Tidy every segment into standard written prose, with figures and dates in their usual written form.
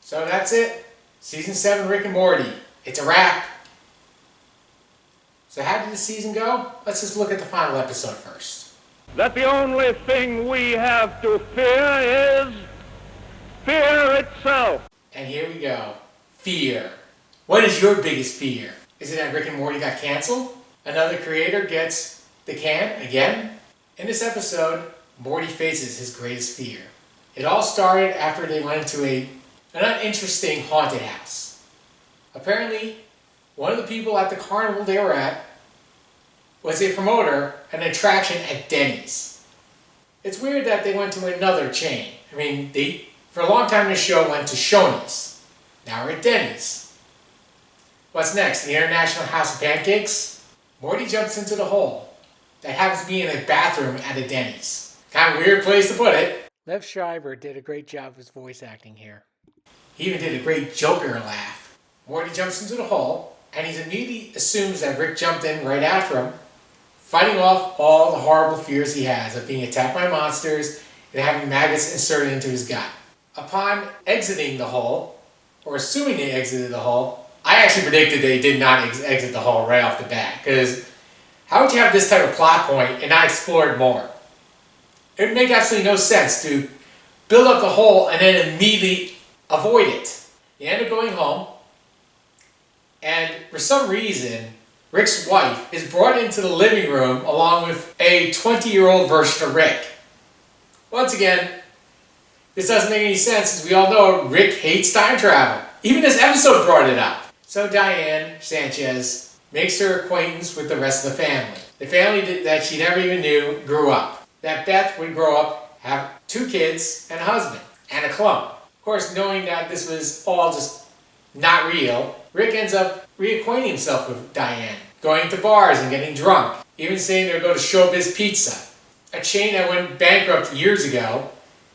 So that's it. Season 7 Rick and Morty. It's a wrap. So how did the season go? Let's just look at the final episode first. That the only thing we have to fear is fear itself. And here we go. Fear. What is your biggest fear? Is it that Rick and Morty got canceled? Another creator gets the can again? In this episode, Morty faces his greatest fear. It all started after they went into an uninteresting haunted house. Apparently, one of the people at the carnival they were at was a promoter, an attraction at Denny's. It's weird that they went to another chain. I mean, they, for a long time the show went to Shoney's. Now we're at Denny's. What's next? The International House of Pancakes? Morty jumps into the hole that happens to be in a bathroom at a Denny's. Kind of weird place to put it. Lev Schreiber did a great job of his voice acting here. He even did a great Joker laugh. Morty jumps into the hole, and he immediately assumes that Rick jumped in right after him, fighting off all the horrible fears he has of being attacked by monsters and having maggots inserted into his gut. Upon exiting the hole, or assuming they exited the hole, I actually predicted they did not exit the hole right off the bat, because how would you have this type of plot point and not explore it more? It would make absolutely no sense to build up the hole and then immediately avoid it. You end up going home, and for some reason, Rick's wife is brought into the living room along with a 20-year-old version of Rick. Once again, this doesn't make any sense, as we all know Rick hates time travel. Even this episode brought it up. So Diane Sanchez makes her acquaintance with the rest of the family. The family that she never even knew grew up. That Beth would grow up, have 2 kids, and a husband, and a clone. Of course, knowing that this was all just not real, Rick ends up reacquainting himself with Diane, going to bars and getting drunk, even saying they'll go to Showbiz Pizza, a chain that went bankrupt years ago,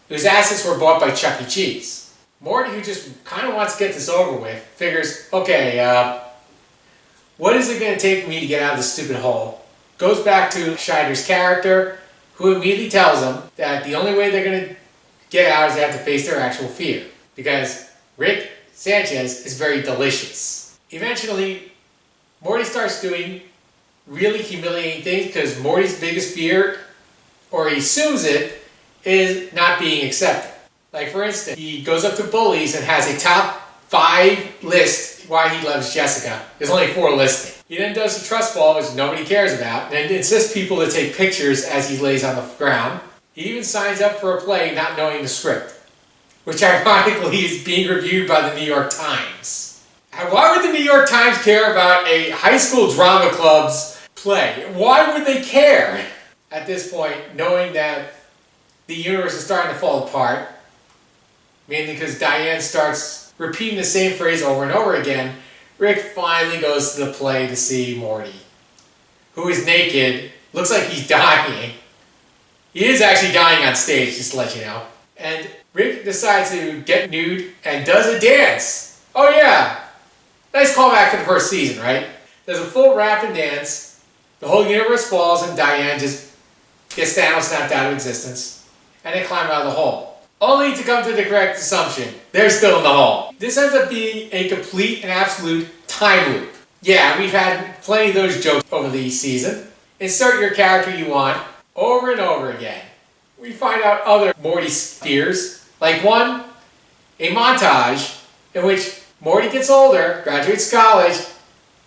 whose assets were bought by Chuck E. Cheese. Morty, who just kind of wants to get this over with, figures, okay, what is it going to take me to get out of this stupid hole? Goes back to Scheider's character, who immediately tells them that the only way they're going to get out is they have to face their actual fear. Because Rick Sanchez is very delicious. Eventually, Morty starts doing really humiliating things because Morty's biggest fear, or he assumes it, is not being accepted. Like for instance, he goes up to bullies and has a top 5 list why he loves Jessica. There's only 4 listed. He then does the trust fall, which nobody cares about, and insists people to take pictures as he lays on the ground. He even signs up for a play not knowing the script, which ironically is being reviewed by the New York Times. And why would the New York Times care about a high school drama club's play? Why would they care? At this point, knowing that the universe is starting to fall apart, mainly because Diane starts repeating the same phrase over and over again, Rick finally goes to the play to see Morty, who is naked, looks like he's dying. He is actually dying on stage, just to let you know. And Rick decides to get nude and does a dance. Oh yeah, nice callback to the first season, right? There's a full rap and dance, the whole universe falls, and Diane just gets Thanos snapped out of existence, and they climb out of the hole. Only to come to the correct assumption, they're still in the hole. This ends up being a complete and absolute time loop. Yeah, we've had plenty of those jokes over the season. Insert your character you want, over and over again. We find out other Morty fears, like one, a montage in which Morty gets older, graduates college,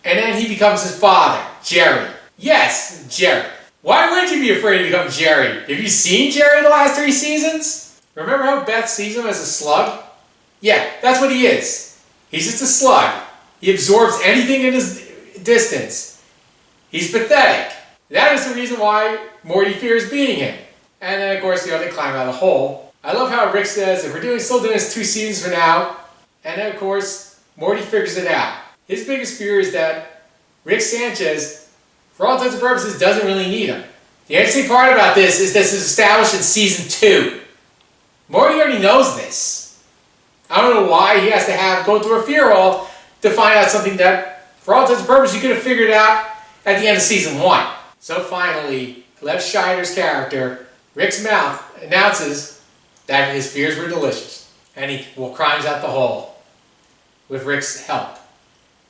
and then he becomes his father, Jerry. Yes, Jerry. Why would you be afraid to become Jerry? Have you seen Jerry the last 3 seasons? Remember how Beth sees him as a slug? Yeah, that's what he is. He's just a slug. He absorbs anything in his distance. He's pathetic. That is the reason why Morty fears being him. And then, of course, they climb out of the hole. I love how Rick says, if we're still doing this 2 seasons from now, and then, of course, Morty figures it out. His biggest fear is that Rick Sanchez, for all intents and purposes, doesn't really need him. The interesting part about this is established in season 2. Morty already knows this. I don't know why he has to go through a fear hole to find out something that, for all intents and purposes, you could have figured out at the end of season 1. So finally, Lev Schreider's character, Rick's mouth, announces that his fears were delicious. and he climbs out the hole with Rick's help.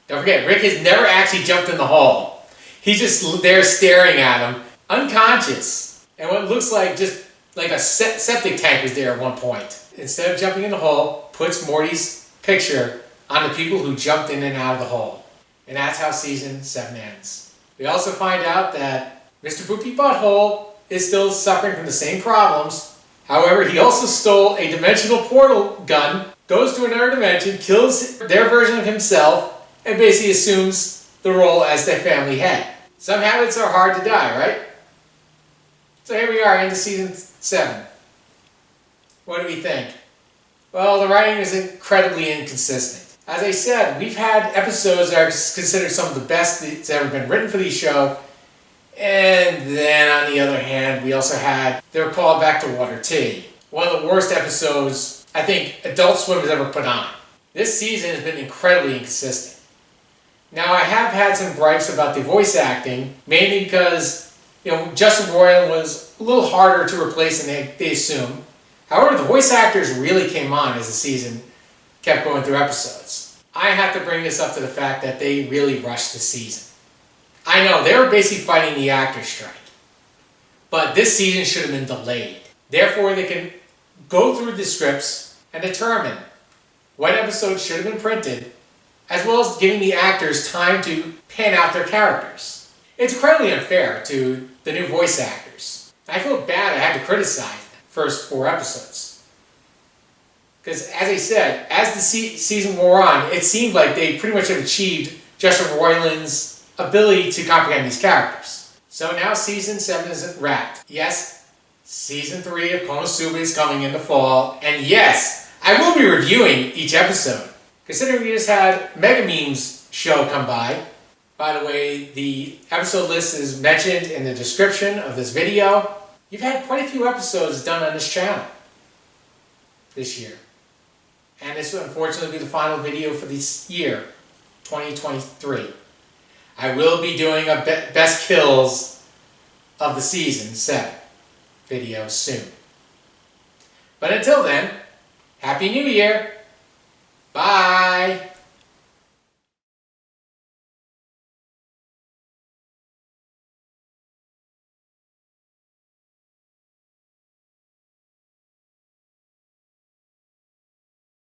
Don't forget, Rick has never actually jumped in the hole. He's just there staring at him, unconscious. And what looks like just like a septic tank was there at one point. Instead of jumping in the hole, puts Morty's picture on the people who jumped in and out of the hole. And that's how season 7 ends. We also find out that Mr. Poopy Butthole is still suffering from the same problems. However, he also stole a dimensional portal gun, goes to another dimension, kills their version of himself, and basically assumes the role as their family head. Some habits are hard to die, right? So here we are, into season 7. What do we think? Well, the writing is incredibly inconsistent. As I said, we've had episodes that are considered some of the best that's ever been written for the show. And then, on the other hand, we also had their call back to Water Tea. One of the worst episodes I think Adult Swim has ever put on. This season has been incredibly inconsistent. Now, I have had some gripes about the voice acting, mainly because, Justin Roiland was a little harder to replace than they assumed. However, the voice actors really came on as the season kept going through episodes. I have to bring this up to the fact that they really rushed the season. I know, they were basically fighting the actors' strike. But this season should have been delayed. Therefore, they can go through the scripts and determine what episodes should have been printed, as well as giving the actors time to pan out their characters. It's incredibly unfair to the new voice actors. I feel bad I had to criticize the first 4 episodes. Because, as I said, as the season wore on, it seemed like they pretty much had achieved Justin Roiland's ability to comprehend these characters. So now season 7 is wrapped. Yes, season 3 of Konosuba is coming in the fall. And yes, I will be reviewing each episode. Considering we just had Mega Meme's show come by. By the way, the episode list is mentioned in the description of this video. You've had quite a few episodes done on this channel this year. And this will unfortunately be the final video for this year, 2023. I will be doing a best kills of the season 7 video soon. But until then, Happy New Year! Bye!